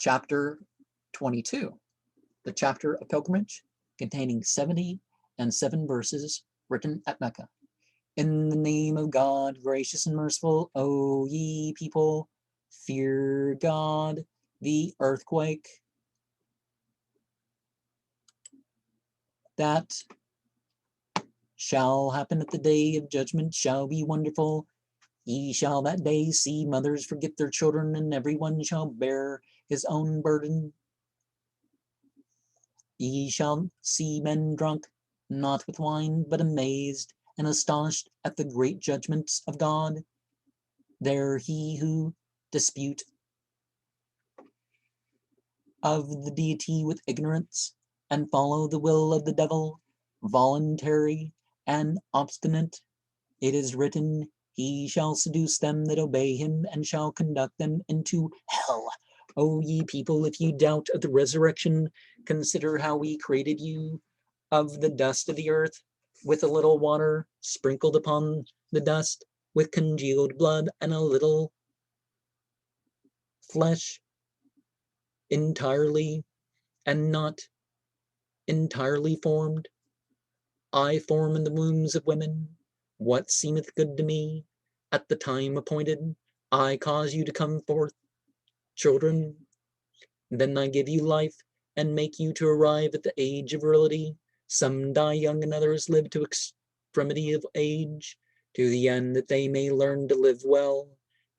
chapter 22, the chapter of pilgrimage, containing 77 verses written at Mecca. In the name of God, gracious and merciful, O ye people, fear God. The earthquake that shall happen at the day of judgment shall be wonderful. Ye shall that day see mothers forget their children, and every one shall bear his own burden. Ye shall see men drunk, not with wine, but amazed and astonished at the great judgments of God. There he who dispute of the deity with ignorance, and follow the will of the devil, voluntary and obstinate. It is written, he shall seduce them that obey him, and shall conduct them into hell. O ye people, if you doubt of the resurrection, consider how we created you of the dust of the earth, with a little water sprinkled upon the dust, with congealed blood, and a little flesh entirely and not entirely formed. I form in the wombs of women what seemeth good to me. At the time appointed, I cause you to come forth, children. Then I give you life, and make you to arrive at the age of virility. Some die young, and others live to extremity of age, to the end that they may learn to live well.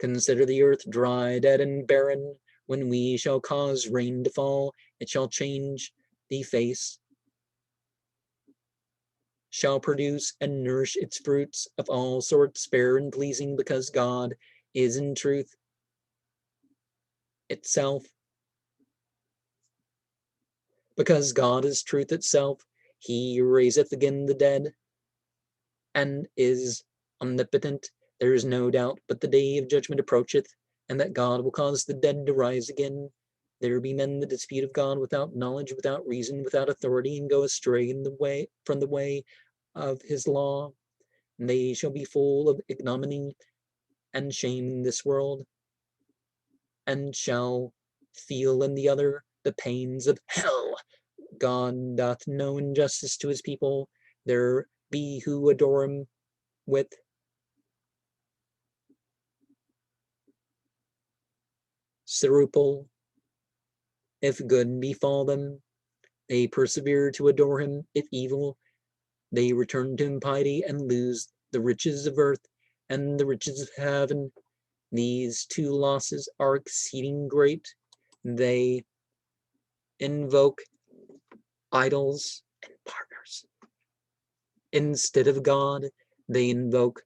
Consider the earth dry, dead, and barren. When we shall cause rain to fall, it shall change the face, shall produce and nourish its fruits of all sorts, fair and pleasing, because God is in truth itself. Because God is truth itself, he raiseth again the dead, and is omnipotent. There is no doubt but the day of judgment approacheth, and that God will cause the dead to rise again. There be men that dispute of God without knowledge, without reason, without authority, and go astray from the way of his law. And they shall be full of ignominy and shame in this world, and shall feel in the other the pains of hell. God doth no injustice to his people. There be who adore him with scruple. If good befall them, they persevere to adore him. If evil, they return to impiety and lose the riches of earth and the riches of heaven. These two losses are exceeding great. They invoke idols and partners. Instead of God, they invoke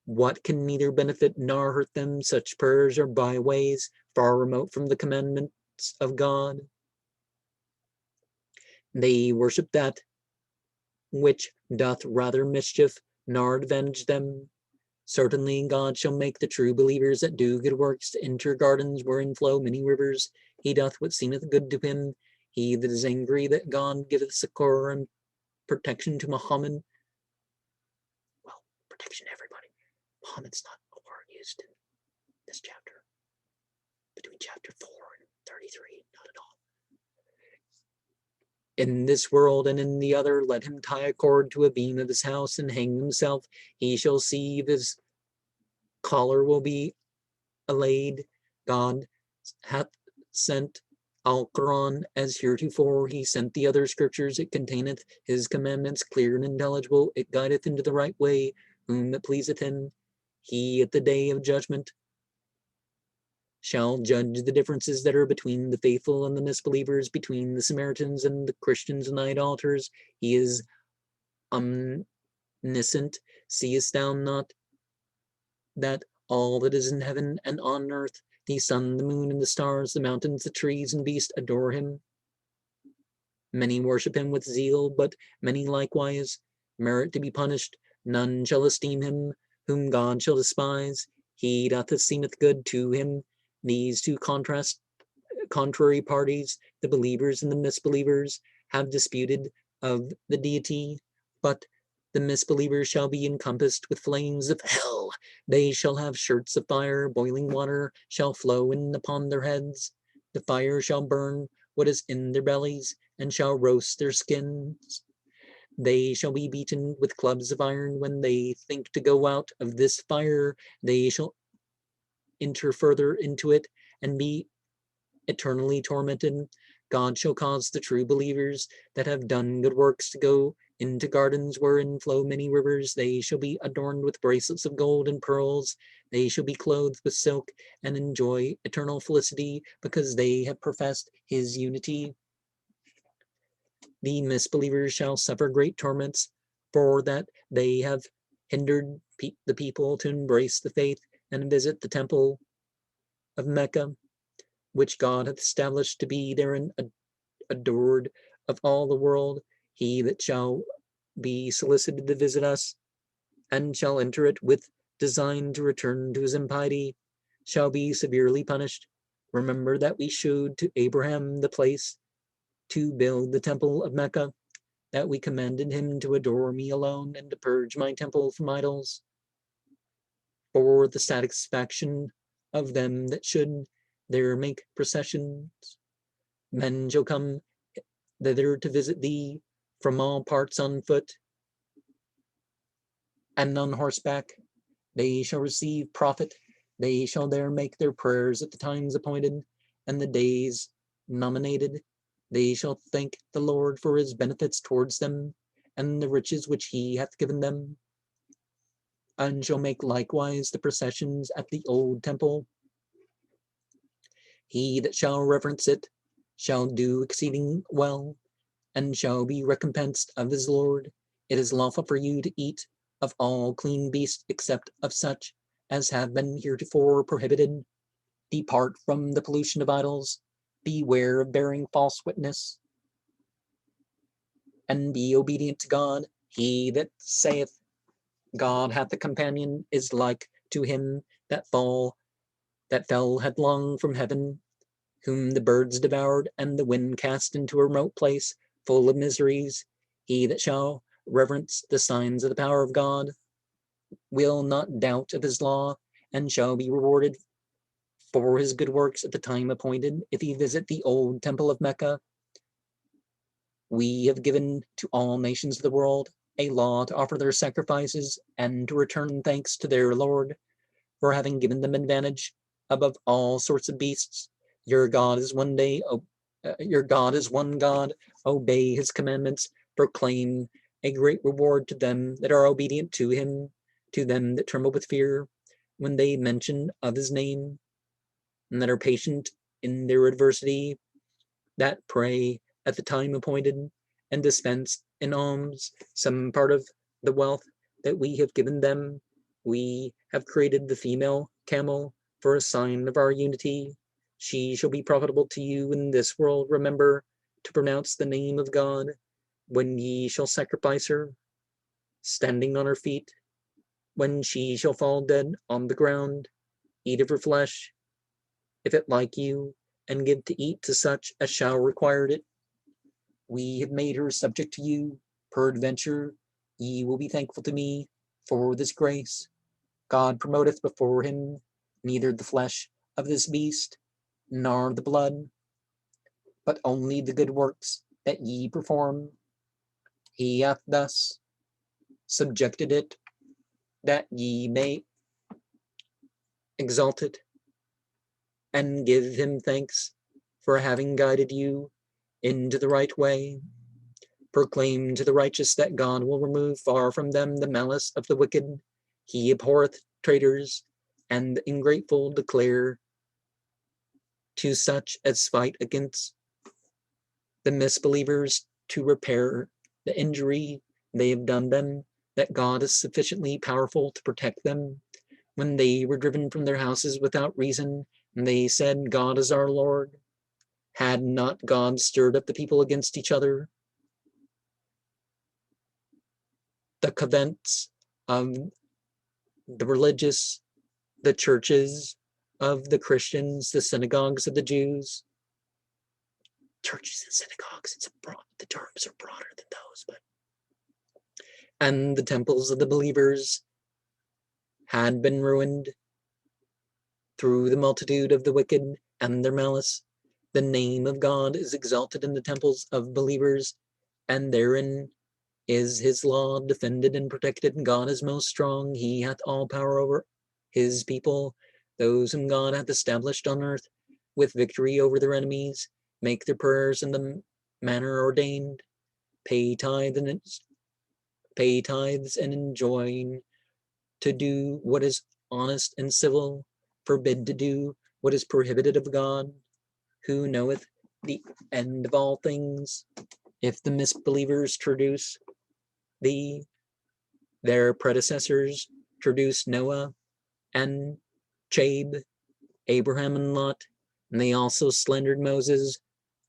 what can neither benefit nor hurt them. Such prayers are byways, far remote from the commandments of God. They worship that which doth rather mischief nor advantage them. Certainly God shall make the true believers that do good works to enter gardens wherein flow many rivers. He doth what seemeth good to him. He that is angry that God giveth succor and protection to Muhammad. Well, protection to everybody. Muhammad's not a word used in this chapter. Between chapter 4 and 33, not at all. In this world and in the other, let him tie a cord to a beam of his house and hang himself. He shall see if his collar will be allayed. God hath sent Al-Quran as heretofore. He sent the other scriptures. It containeth his commandments, clear and intelligible. It guideth into the right way, whom it pleaseth him. He at the day of judgment shall judge the differences that are between the faithful and the misbelievers, between the Samaritans and the Christians and idolaters. He is omniscient. Seest thou not that all that is in heaven and on earth, the sun, the moon, and the stars, the mountains, the trees, and beasts adore him? Many worship him with zeal, but many likewise merit to be punished. None shall esteem him whom God shall despise. He doth seemeth good to him. These two contrary parties, the believers and the misbelievers, have disputed of the deity, but the misbelievers shall be encompassed with flames of hell. They shall have shirts of fire, boiling water shall flow in upon their heads. The fire shall burn what is in their bellies, and shall roast their skins. They shall be beaten with clubs of iron when they think to go out of this fire. They shall enter further into it and be eternally tormented. God shall cause the true believers that have done good works to go into gardens wherein flow many rivers. They shall be adorned with bracelets of gold and pearls. They shall be clothed with silk and enjoy eternal felicity because they have professed his unity. The misbelievers shall suffer great torments for that they have hindered the people to embrace the faith and visit the temple of Mecca, which God hath established to be therein adored of all the world. He that shall be solicited to visit us, and shall enter it with design to return to his impiety, shall be severely punished. Remember that we showed to Abraham the place to build the temple of Mecca, that we commanded him to adore me alone and to purge my temple from idols, for the satisfaction of them that should there make processions. Men shall come thither to visit thee from all parts on foot and on horseback. They shall receive profit. They shall there make their prayers at the times appointed and the days nominated. They shall thank the Lord for his benefits towards them and the riches which he hath given them, and shall make likewise the processions at the old temple. He that shall reverence it shall do exceeding well, and shall be recompensed of his Lord. It is lawful for you to eat of all clean beasts, except of such as have been heretofore prohibited. Depart from the pollution of idols. Beware of bearing false witness, and be obedient to God. He that saith, God hath a companion, is like to him that fell headlong from heaven, whom the birds devoured and the wind cast into a remote place full of miseries. He that shall reverence the signs of the power of God will not doubt of his law, and shall be rewarded for his good works at the time appointed. If he visit the old temple of Mecca, we have given to all nations of the world a law to offer their sacrifices and to return thanks to their Lord for having given them advantage above all sorts of beasts. Your God is one God. Obey his commandments. Proclaim a great reward to them that are obedient to him, to them that tremble with fear when they mention of his name, and that are patient in their adversity, that pray at the time appointed, and dispense in alms some part of the wealth that we have given them. We have created the female camel for a sign of our unity. She shall be profitable to you in this world. Remember to pronounce the name of God when ye shall sacrifice her, standing on her feet. When she shall fall dead on the ground, eat of her flesh, if it like you, and give to eat to such as shall require it. We have made her subject to you. Peradventure, ye will be thankful to me for this grace. God promoteth before him neither the flesh of this beast, nor the blood, but only the good works that ye perform. He hath thus subjected it, that ye may exalt it, and give him thanks for having guided you into the right way. Proclaim to the righteous that God will remove far from them the malice of the wicked. He abhorreth traitors, and the ungrateful. Declare to such as fight against the misbelievers to repair the injury they have done them, that God is sufficiently powerful to protect them. When they were driven from their houses without reason, and they said, God is our Lord, had not God stirred up the people against each other? The convents of the religious, the churches of the Christians, the synagogues of the Jews. Churches and synagogues, the terms are broader than those, and the temples of the believers had been ruined through the multitude of the wicked and their malice. The name of God is exalted in the temples of believers, and therein is his law defended and protected. God is most strong. He hath all power over his people, those whom God hath established on earth, with victory over their enemies. Make their prayers in the manner ordained. Pay tithes and enjoin to do what is honest and civil. Forbid to do what is prohibited of God, who knoweth the end of all things. If the misbelievers traduce their predecessors traduced Noah and Chab, Abraham and Lot, and they also slandered Moses.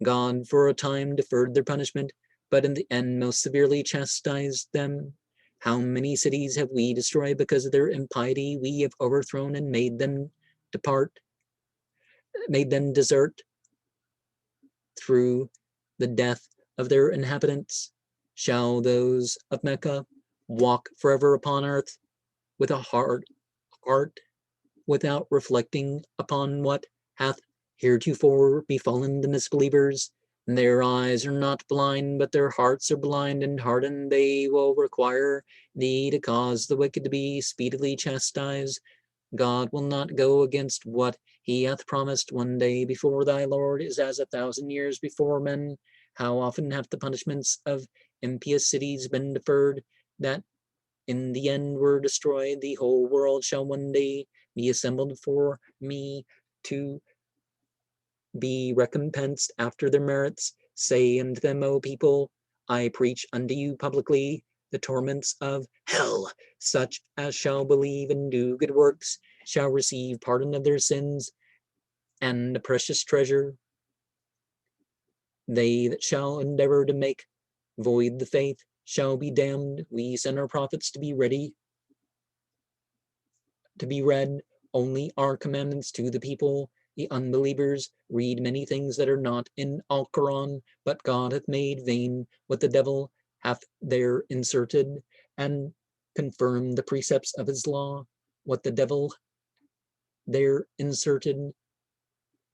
God for a time deferred their punishment, but in the end most severely chastised them. How many cities have we destroyed because of their impiety? We have overthrown and made them desert through the death of their inhabitants. Shall those of Mecca walk forever upon earth with a hard heart, without reflecting upon what hath heretofore befallen the misbelievers? Their eyes are not blind, but their hearts are blind and hardened. They will require thee to cause the wicked to be speedily chastised. God will not go against what he hath promised. One day before thy Lord is as 1,000 years before men. How often have the punishments of impious cities been deferred, that in the end were destroyed? The whole world shall one day be assembled for me, to be recompensed after their merits. Say unto them, O people, I preach unto you publicly the torments of hell. Such as shall believe and do good works shall receive pardon of their sins and a precious treasure. They that shall endeavor to make void the faith shall be damned. We send our prophets to be ready to be read only our commandments to the people. The unbelievers read many things that are not in Al-Quran, but God hath made vain what the devil hath there inserted, and confirmed the precepts of his law. What the devil there inserted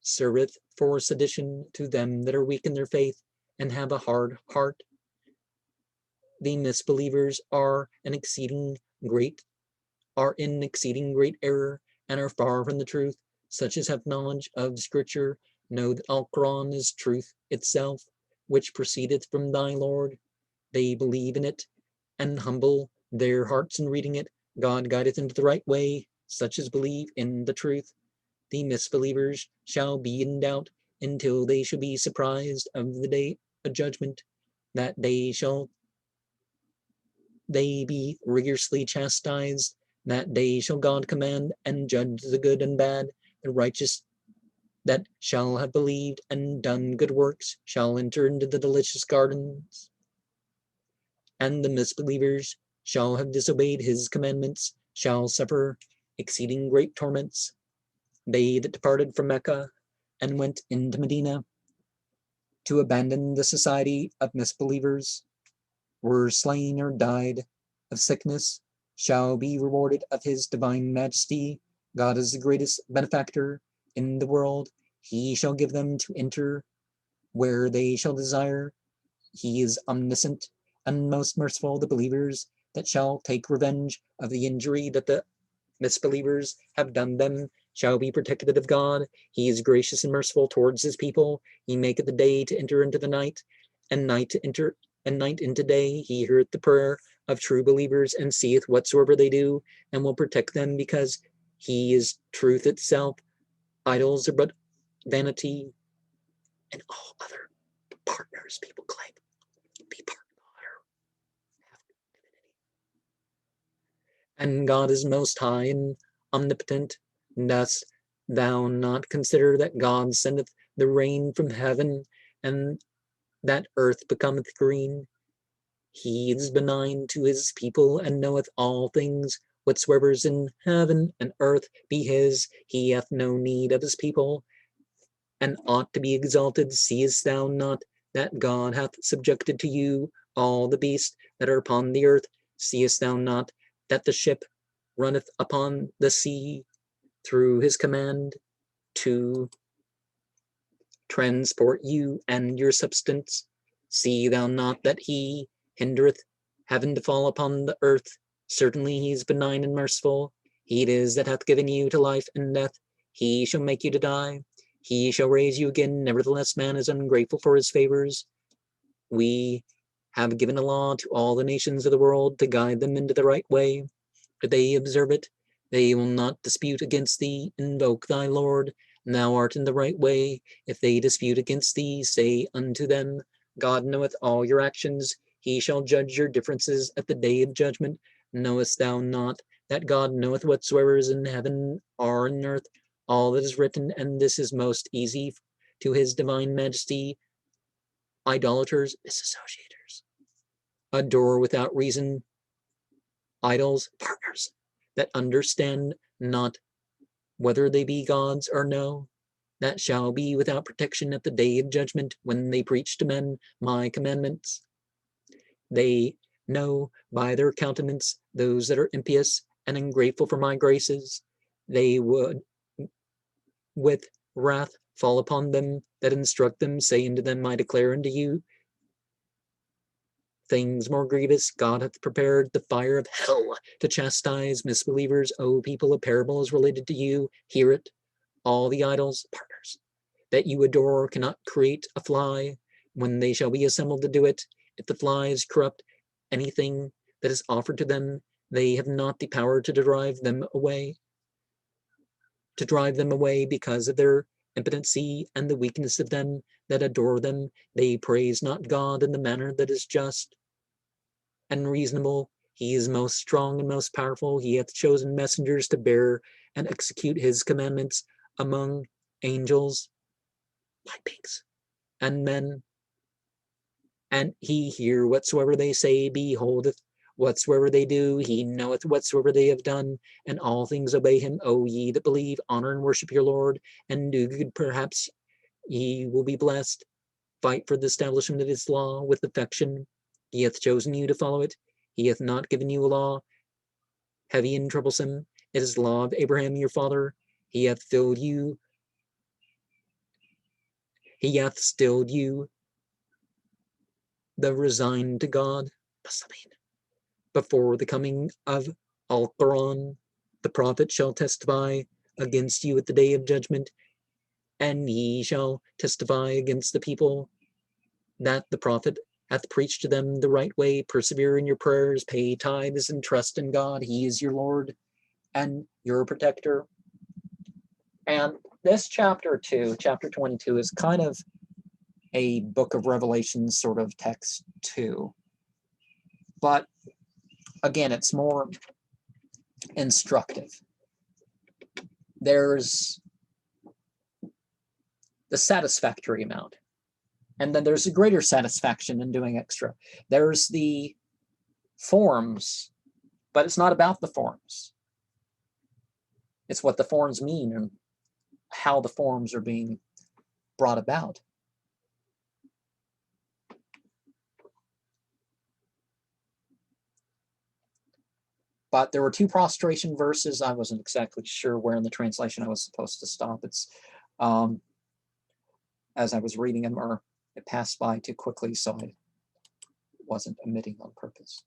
serveth for sedition to them that are weak in their faith and have a hard heart. The misbelievers are in exceeding great error, and are far from the truth. Such as have knowledge of Scripture know that Al-Quran is truth itself, which proceedeth from thy Lord. They believe in it, and humble their hearts in reading it. God guideth into the right way, such as believe in the truth. The misbelievers shall be in doubt until they shall be surprised of the day of judgment. That day shall they be rigorously chastised. That day shall God command and judge the good and bad. The righteous that shall have believed and done good works shall enter into the delicious gardens, and the misbelievers shall have disobeyed his commandments shall suffer exceeding great torments. They that departed from Mecca and went into Medina to abandon the society of misbelievers, were slain or died of sickness, shall be rewarded of his divine majesty. God is the greatest benefactor in the world. He shall give them to enter where they shall desire. He is omniscient and most merciful. The believers that shall take revenge of the injury that the misbelievers have done them shall be protected of God. He is gracious and merciful towards his people. He maketh the day to enter into the night, and night to enter and night into day. He heareth the prayer of true believers, and seeth whatsoever they do, and will protect them, because he is truth itself. Idols are but vanity, and all other partners people claim be part of God or have divinity. And God is most high and omnipotent. Dost thou not consider that God sendeth the rain from heaven, and that earth becometh green? He is benign to his people, and knoweth all things. Whatsoever is in heaven and earth be his. He hath no need of his people, and ought to be exalted. Seest thou not that God hath subjected to you all the beasts that are upon the earth? Seest thou not that the ship runneth upon the sea through his command, to transport you and your substance. See thou not that he hindereth heaven to fall upon the earth? Certainly he is benign and merciful. He it is that hath given you to life and death. He shall make you to die. He shall raise you again. Nevertheless, man is ungrateful for his favors. We have given a law to all the nations of the world to guide them into the right way. If they observe it, they will not dispute against thee. Invoke thy Lord. Thou art in the right way. If they dispute against thee, say unto them, God knoweth all your actions. He shall judge your differences at the day of judgment. Knowest thou not that God knoweth whatsoever is in heaven or in earth? All that is written, and this is most easy to his divine majesty. Idolaters, disassociators, adore without reason, idols, partners, that understand not whether they be gods or no, that shall be without protection at the day of judgment when they preach to men my commandments. They know by their countenance those that are impious and ungrateful for my graces. They would with wrath fall upon them that instruct them, say unto them, I declare unto you things more grievous. God hath prepared the fire of hell to chastise misbelievers. O people, a parable is related to you. Hear it. All the idols, partners, that you adore cannot create a fly when they shall be assembled to do it. If the flies corrupt anything that is offered to them, they have not the power to drive them away. Because of their impotency and the weakness of them that adore them. They praise not God in the manner that is just and reasonable. He is most strong and most powerful. He hath chosen messengers to bear and execute his commandments among angels, like pigs, and men. And he hear whatsoever they say, beholdeth whatsoever they do, he knoweth whatsoever they have done, and all things obey him. O ye that believe, honor and worship your Lord, and do good, perhaps ye will be blessed. Fight for the establishment of his law with affection. He hath chosen you to follow it. He hath not given you a law heavy and troublesome. It is the law of Abraham your father. He hath stilled you the resigned to God. Before the coming of Al-Quran, the prophet shall testify against you at the day of judgment, and ye shall testify against the people that the prophet hath preached to them the right way. Persevere in your prayers, pay tithes, and trust in God. He is your Lord and your protector. And this chapter 2, chapter 22, is kind of a book of Revelation sort of text too. But again, it's more instructive. There's the satisfactory amount, and then there's a greater satisfaction in doing extra. There's the forms, but it's not about the forms. It's what the forms mean and how the forms are being brought about. But there were 2 prostration verses. I wasn't exactly sure where in the translation I was supposed to stop. It's as I was reading them, or it passed by too quickly, so I wasn't omitting on purpose.